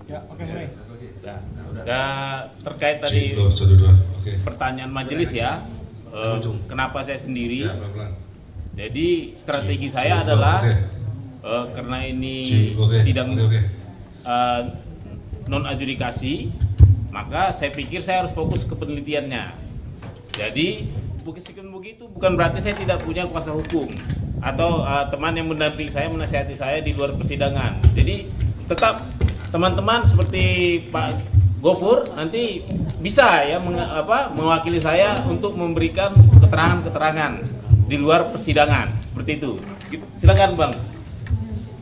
Ya, oke, mulai. Terkait tadi pertanyaan majelis ya, kenapa saya sendiri? Jadi strategi saya adalah karena ini sidang non adjudikasi, maka saya pikir saya harus fokus ke penelitiannya. Jadi begitu bukan berarti saya tidak punya kuasa hukum atau teman yang mendampingi saya, menasihati saya di luar persidangan. Jadi tetap teman-teman seperti Pak Gofur nanti bisa ya mewakili saya untuk memberikan keterangan-keterangan di luar persidangan seperti itu. Silakan Bang.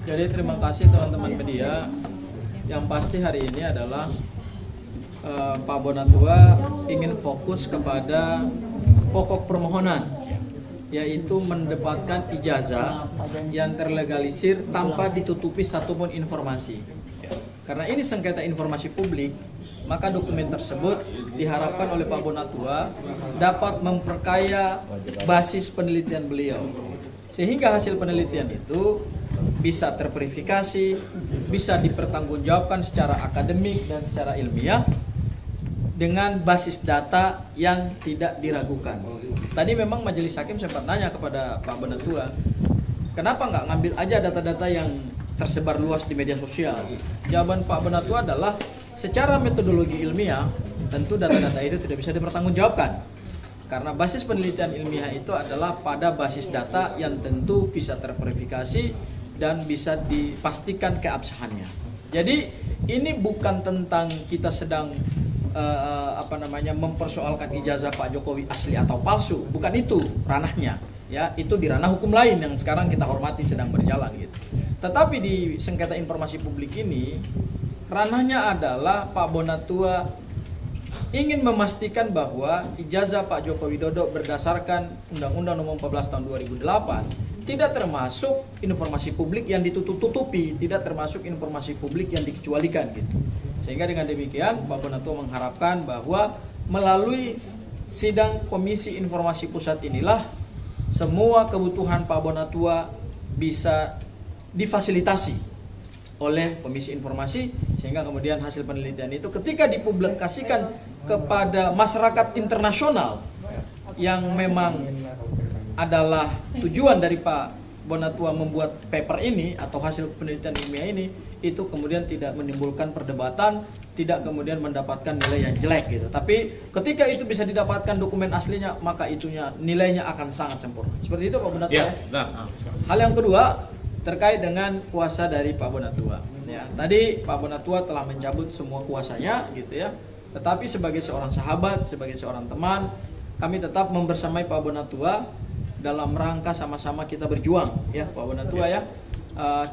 Jadi terima kasih teman-teman media. Yang pasti hari ini adalah Pak Bonatua ingin fokus kepada pokok permohonan, yaitu mendapatkan ijazah yang terlegalisir tanpa ditutupi satupun informasi. Karena ini sengketa informasi publik, maka dokumen tersebut diharapkan oleh Pak Bonatua dapat memperkaya basis penelitian beliau. Sehingga hasil penelitian itu bisa terverifikasi, bisa dipertanggungjawabkan secara akademik dan secara ilmiah dengan basis data yang tidak diragukan. Tadi memang majelis hakim sempat nanya kepada Pak Bonatua, kenapa nggak ngambil aja data-data yang tersebar luas di media sosial? Jawaban Pak Bonatua adalah secara metodologi ilmiah tentu data-data itu tidak bisa dipertanggungjawabkan, karena basis penelitian ilmiah itu adalah pada basis data yang tentu bisa terverifikasi dan bisa dipastikan keabsahannya. Jadi ini bukan tentang kita sedang mempersoalkan ijazah Pak Jokowi asli atau palsu, bukan itu ranahnya. Ya, itu di ranah hukum lain yang sekarang kita hormati sedang berjalan gitu. Tetapi di sengketa informasi publik ini ranahnya adalah Pak Bonatua ingin memastikan bahwa ijazah Pak Joko Widodo berdasarkan Undang-Undang Nomor 14 Tahun 2008 tidak termasuk informasi publik yang ditutup-tutupi, tidak termasuk informasi publik yang dikecualikan gitu. Sehingga dengan demikian Pak Bonatua mengharapkan bahwa melalui sidang Komisi Informasi Pusat inilah semua kebutuhan Pak Bonatua bisa difasilitasi oleh Komisi Informasi, sehingga kemudian hasil penelitian itu ketika dipublikasikan kepada masyarakat internasional yang memang adalah tujuan dari Pak Bonatua membuat paper ini atau hasil penelitian ilmiah ini, itu kemudian tidak menimbulkan perdebatan, tidak kemudian mendapatkan nilai yang jelek gitu. Tapi ketika itu bisa didapatkan dokumen aslinya, maka itunya nilainya akan sangat sempurna. Seperti itu Pak Bonatua. Ya, nah. Hal yang kedua terkait dengan kuasa dari Pak Bonatua. Ya, tadi Pak Bonatua telah mencabut semua kuasanya gitu ya. Tetapi sebagai seorang sahabat, sebagai seorang teman, kami tetap membersamai Pak Bonatua dalam rangka sama-sama kita berjuang ya Pak Bonatua ya.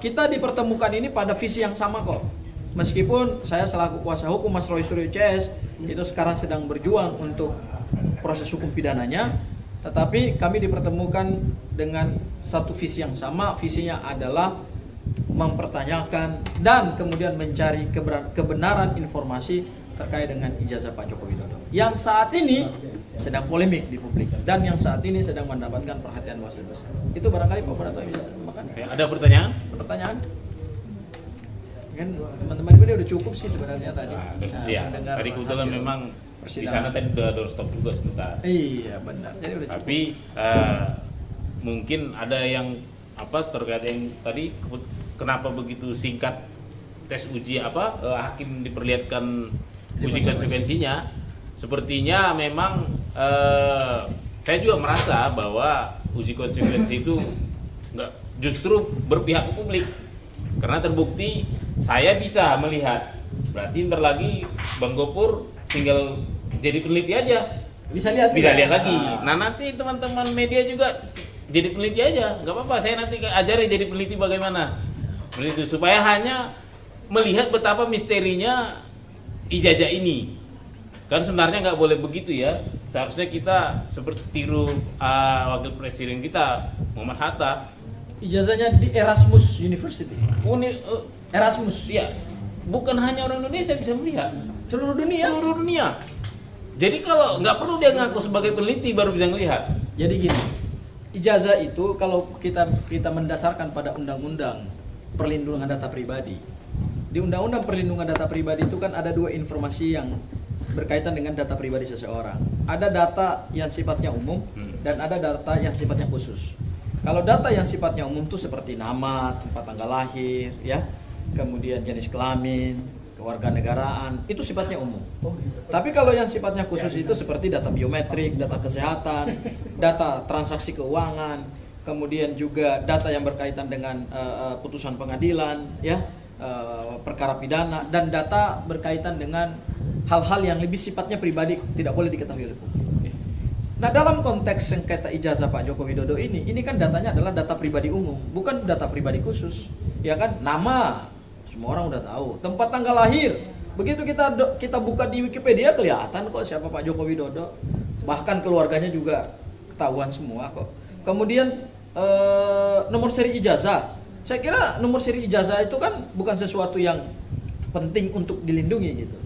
Kita dipertemukan ini pada visi yang sama kok. Meskipun saya selaku kuasa hukum Mas Roy Suryo CS itu sekarang sedang berjuang untuk proses hukum pidananya, tetapi kami dipertemukan dengan satu visi yang sama. Visinya adalah mempertanyakan dan kemudian mencari kebenaran informasi terkait dengan ijazah Pak Joko Widodo yang saat ini sedang polemik di publik dan yang saat ini sedang mendapatkan perhatian wasit besar. Itu barangkali Pak Bonatua bisa tambahkan. Ada pertanyaan? Pertanyaan? Kan teman-teman ini udah cukup sih sebenarnya tadi. Iya. Tadi kebetulan memang di sana tadi udah doorstop juga sebentar. Iya benar. Jadi udah cukup. Tapi mungkin ada yang terkait yang tadi kenapa begitu singkat tes uji hakim diperlihatkan uji konsekuensinya. Sepertinya memang saya juga merasa bahwa uji konsekuensi itu justru berpihak ke publik, karena terbukti saya bisa melihat, berarti ntar lagi Bang Gofur tinggal jadi peneliti aja, bisa lihat lagi. Nah nanti teman-teman media juga jadi peneliti aja, nggak apa-apa, saya nanti ajari jadi peneliti bagaimana peneliti supaya hanya melihat betapa misterinya ijazah ini. Kan sebenarnya nggak boleh begitu ya. Seharusnya kita seperti tiru wakil presiden kita Muhammad Hatta. Ijazahnya di Erasmus University. Erasmus. Iya. Bukan hanya orang Indonesia bisa melihat. Seluruh dunia. Seluruh dunia. Jadi kalau nggak perlu dia ngaku sebagai peneliti baru bisa melihat. Jadi gini, ijazah itu kalau kita mendasarkan pada undang-undang perlindungan data pribadi, Di Undang-Undang Perlindungan Data Pribadi itu kan ada dua informasi yang berkaitan dengan data pribadi seseorang. Ada data yang sifatnya umum dan ada data yang sifatnya khusus. Kalau data yang sifatnya umum itu seperti nama, tempat tanggal lahir, ya, kemudian jenis kelamin, kewarganegaraan, itu sifatnya umum. Tapi kalau yang sifatnya khusus itu seperti data biometrik, data kesehatan, data transaksi keuangan, kemudian juga data yang berkaitan dengan putusan pengadilan, ya, perkara pidana, dan data berkaitan dengan hal-hal yang lebih sifatnya pribadi tidak boleh diketahui oleh publik. Nah, dalam konteks sengketa ijazah Pak Joko Widodo ini kan datanya adalah data pribadi umum, bukan data pribadi khusus, ya kan? Nama semua orang udah tahu, tempat tanggal lahir, begitu kita buka di Wikipedia kelihatan kok siapa Pak Joko Widodo, bahkan keluarganya juga ketahuan semua kok. Kemudian nomor seri ijazah. Saya kira nomor seri ijazah itu kan bukan sesuatu yang penting untuk dilindungi gitu.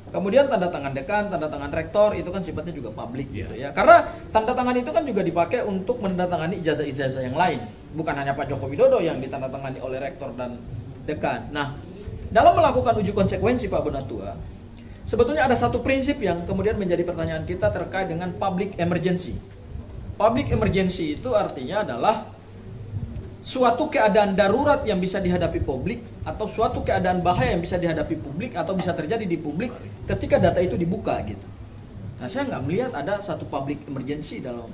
Kemudian tanda tangan dekan, tanda tangan rektor itu kan sifatnya juga publik gitu ya. Karena tanda tangan itu kan juga dipakai untuk menandatangani ijazah-ijazah yang lain. Bukan hanya Pak Joko Widodo yang ditandatangani oleh rektor dan dekan. Nah, dalam melakukan uji konsekuensi Pak Bonatua, sebetulnya ada satu prinsip yang kemudian menjadi pertanyaan kita terkait dengan public emergency. Public emergency itu artinya adalah suatu keadaan darurat yang bisa dihadapi publik atau suatu keadaan bahaya yang bisa dihadapi publik atau bisa terjadi di publik ketika data itu dibuka gitu. Nah, saya nggak melihat ada satu public emergency dalam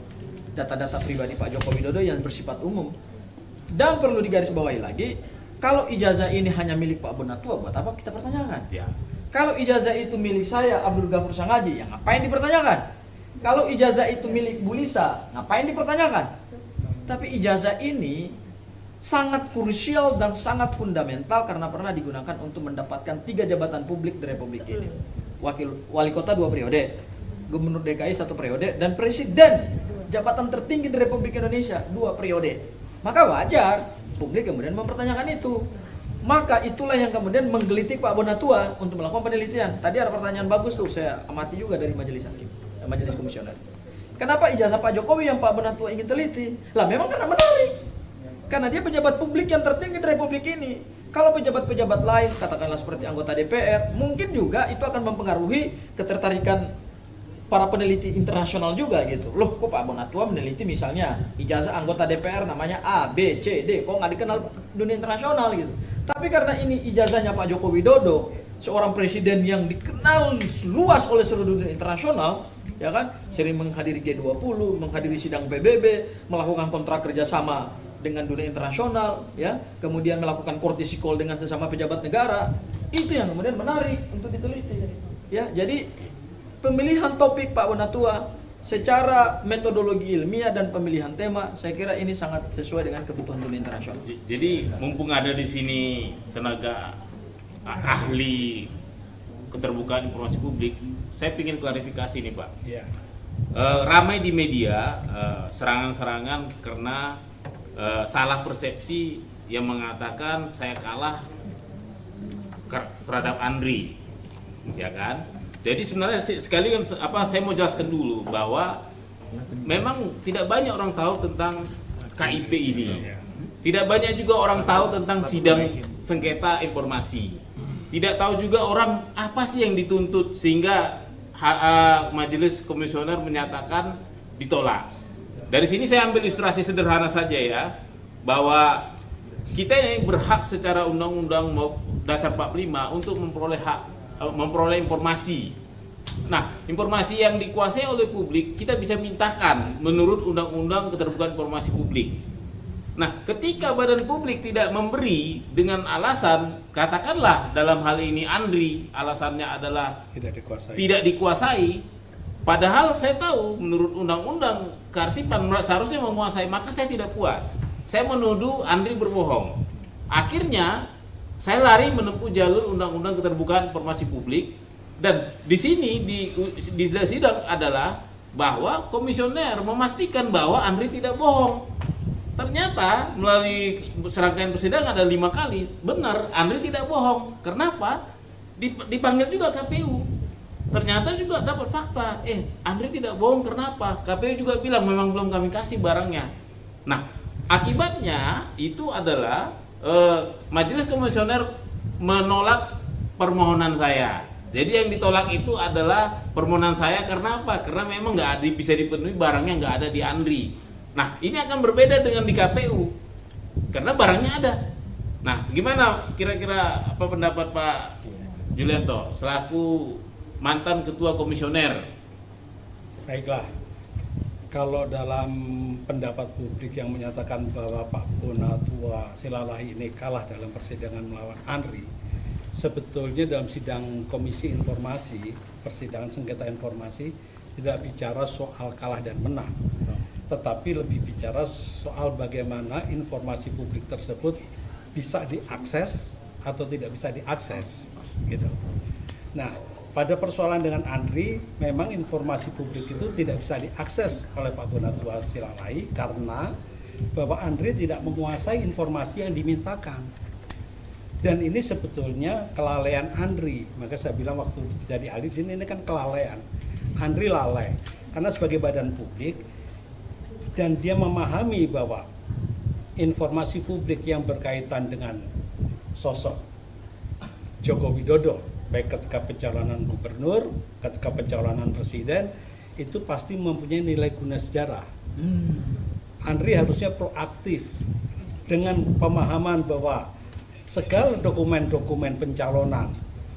data-data pribadi Pak Joko Widodo yang bersifat umum. Dan perlu digarisbawahi lagi, kalau ijazah ini hanya milik Pak Bonatua, buat apa kita pertanyakan? Ya. Kalau ijazah itu milik saya, Abdul Ghafur Sangaji, ya ngapain dipertanyakan? Kalau ijazah itu milik Bu Lisa, ngapain dipertanyakan? Tapi ijazah ini sangat krusial dan sangat fundamental karena pernah digunakan untuk mendapatkan 3 jabatan publik di Republik ini. Wali kota 2 periode, Gubernur DKI 1 periode, dan Presiden jabatan tertinggi di Republik Indonesia 2 periode. Maka wajar publik kemudian mempertanyakan itu. Maka itulah yang kemudian menggelitik Pak Bonatua untuk melakukan penelitian. Tadi ada pertanyaan bagus tuh, saya amati juga dari majelis hakim, majelis komisioner. Kenapa ijazah Pak Jokowi yang Pak Bonatua ingin teliti? Lah memang karena menarik. Karena dia pejabat publik yang tertinggi di Republik ini. Kalau pejabat-pejabat lain, katakanlah seperti anggota DPR, mungkin juga itu akan mempengaruhi ketertarikan para peneliti internasional juga gitu. Loh, kok Pak Bonatua meneliti misalnya ijazah anggota DPR namanya A, B, C, D, kok nggak dikenal dunia internasional gitu. Tapi karena ini ijazahnya Pak Joko Widodo, seorang presiden yang dikenal luas oleh seluruh dunia internasional, ya kan, sering menghadiri G20, menghadiri sidang PBB, melakukan kontrak kerjasama dengan dunia internasional, ya, kemudian melakukan courtesy call dengan sesama pejabat negara, itu yang kemudian menarik untuk diteliti, ya. Jadi pemilihan topik Pak Bonatua secara metodologi ilmiah dan pemilihan tema, saya kira ini sangat sesuai dengan kebutuhan dunia internasional. Jadi mumpung ada di sini tenaga ahli keterbukaan informasi publik, saya ingin klarifikasi nih Pak. Ya. Ramai di media serangan-serangan karena salah persepsi yang mengatakan saya kalah terhadap Andri, ya kan? Jadi sebenarnya sekali kan saya mau jelaskan dulu bahwa memang tidak banyak orang tahu tentang KIP ini, tidak banyak juga orang tahu tentang sidang sengketa informasi, tidak tahu juga orang apa sih yang dituntut sehingga majelis komisioner menyatakan ditolak. Dari sini saya ambil ilustrasi sederhana saja ya, bahwa kita ini berhak secara undang-undang dasar 45 untuk memperoleh informasi. Nah, informasi yang dikuasai oleh publik kita bisa mintakan menurut undang-undang keterbukaan informasi publik. Nah, ketika badan publik tidak memberi dengan alasan, katakanlah dalam hal ini Andri alasannya adalah tidak dikuasai. Padahal saya tahu menurut undang-undang kearsipan seharusnya menguasai, maka saya tidak puas. Saya menuduh Andri berbohong. Akhirnya saya lari menempuh jalur undang-undang keterbukaan informasi publik, dan di sini di sidang adalah bahwa komisioner memastikan bahwa Andri tidak bohong. Ternyata melalui serangkaian persidangan ada 5 kali benar Andri tidak bohong. Kenapa? Dipanggil juga KPU. Ternyata juga dapat fakta, Andri tidak bohong, kenapa? KPU juga bilang memang belum kami kasih barangnya. Nah, akibatnya itu adalah majelis komisioner menolak permohonan saya. Jadi yang ditolak itu adalah permohonan saya karena apa? Karena memang nggak bisa dipenuhi, barangnya nggak ada di Andri. Nah, ini akan berbeda dengan di KPU karena barangnya ada. Nah, gimana kira-kira apa pendapat Pak Julianto selaku mantan ketua komisioner? Baiklah, kalau dalam pendapat publik yang menyatakan bahwa Pak Bonatua Silalahi ini kalah dalam persidangan melawan Andri, sebetulnya dalam sidang Komisi Informasi, persidangan sengketa informasi, tidak bicara soal kalah dan menang, tetapi lebih bicara soal bagaimana informasi publik tersebut bisa diakses atau tidak bisa diakses, gitu. Nah, pada persoalan dengan Andri, memang informasi publik itu tidak bisa diakses oleh Pak Bonatua Silalahi karena bahwa Andri tidak menguasai informasi yang dimintakan. Dan ini sebetulnya kelalaian Andri. Maka saya bilang waktu jadi ahli sini ini kan kelalaian. Andri lalai karena sebagai badan publik dan dia memahami bahwa informasi publik yang berkaitan dengan sosok Joko Widodo, baik ketika pencalonan gubernur, ketika pencalonan presiden, itu pasti mempunyai nilai guna sejarah. Andri harusnya proaktif dengan pemahaman bahwa segala dokumen-dokumen pencalonan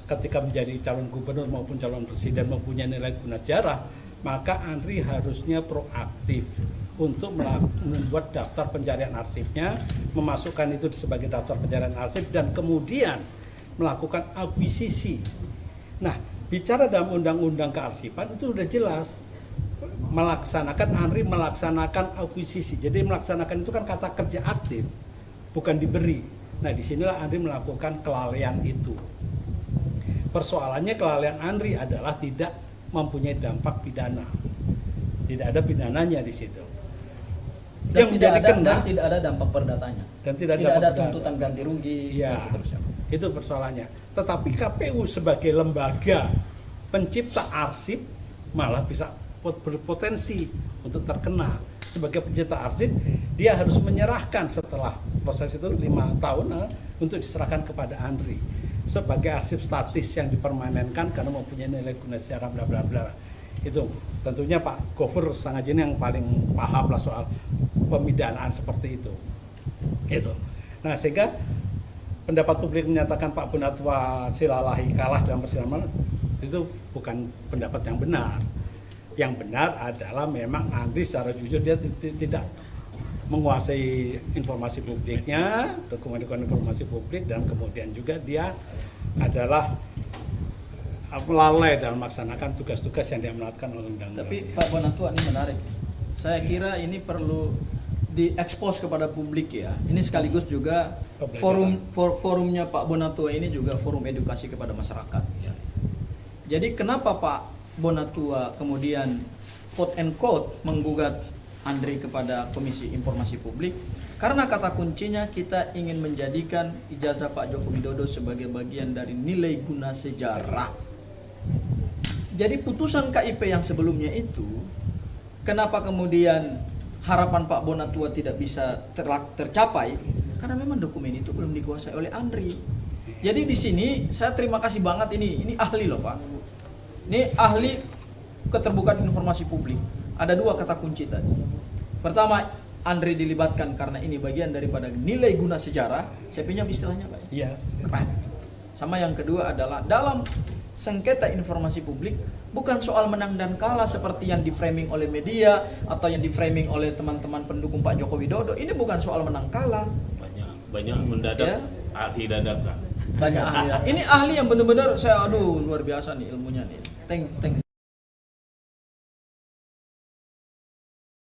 ketika menjadi calon gubernur maupun calon presiden mempunyai nilai guna sejarah, maka Andri harusnya proaktif untuk membuat daftar pencarian arsipnya, memasukkan itu sebagai daftar pencarian arsip dan kemudian melakukan akuisisi. Nah, bicara dalam undang-undang kearsipan itu sudah jelas Andri melaksanakan akuisisi. Jadi melaksanakan itu kan kata kerja aktif, bukan diberi. Nah, disinilah Andri melakukan kelalaian itu. Persoalannya kelalaian Andri adalah tidak mempunyai dampak pidana. Tidak ada pidananya di situ. Dan tidak ada dampak perdatanya. Dan tidak ada tuntutan ganti rugi. Ya, itu persoalannya. Tetapi KPU sebagai lembaga pencipta arsip malah bisa berpotensi untuk terkena. Sebagai pencipta arsip, dia harus menyerahkan setelah proses itu 5 tahun untuk diserahkan kepada Andri sebagai arsip statis yang dipermanenkan karena mempunyai nilai guna sejarah bla bla bla. Itu tentunya Pak Gofur Sangajin yang paling paham lah soal pemidanaan seperti itu. Itu. Nah, sehingga pendapat publik menyatakan Pak Bonatua Silalahi kalah dalam persidangan itu bukan pendapat yang benar. Yang benar adalah memang Andri secara jujur dia tidak menguasai informasi publiknya, dokumen-dokumen informasi publik, dan kemudian juga dia adalah lalai dalam melaksanakan tugas-tugas yang diamanatkan oleh undang-undang. Tapi Pak Bonatua ini menarik. Saya kira ini perlu diekspos kepada publik ya. Ini sekaligus juga forumnya Pak Bonatua ini juga forum edukasi kepada masyarakat. Ya. Jadi kenapa Pak Bonatua kemudian quote and quote menggugat Andri kepada Komisi Informasi Publik? Karena kata kuncinya kita ingin menjadikan ijazah Pak Joko Widodo sebagai bagian dari nilai guna sejarah. Jadi putusan KIP yang sebelumnya itu, kenapa kemudian harapan Pak Bonatua tidak bisa tercapai? Karena memang dokumen itu belum dikuasai oleh Andri. Jadi di sini saya terima kasih banget ini ahli loh Pak. Ini ahli keterbukaan informasi publik. Ada 2 kata kunci tadi. Pertama, Andri dilibatkan karena ini bagian daripada nilai guna sejarah. Saya pinjam istilahnya Pak. Iya. Keren. Sama yang kedua adalah dalam sengketa informasi publik bukan soal menang dan kalah seperti yang di-framing oleh media atau yang di-framing oleh teman-teman pendukung Pak Joko Widodo. Ini bukan soal menang kalah. Banyak mendadak Ya. ahli dadakan. Banyak ahli. Ini ahli yang benar-benar saya luar biasa nih ilmunya nih. Thank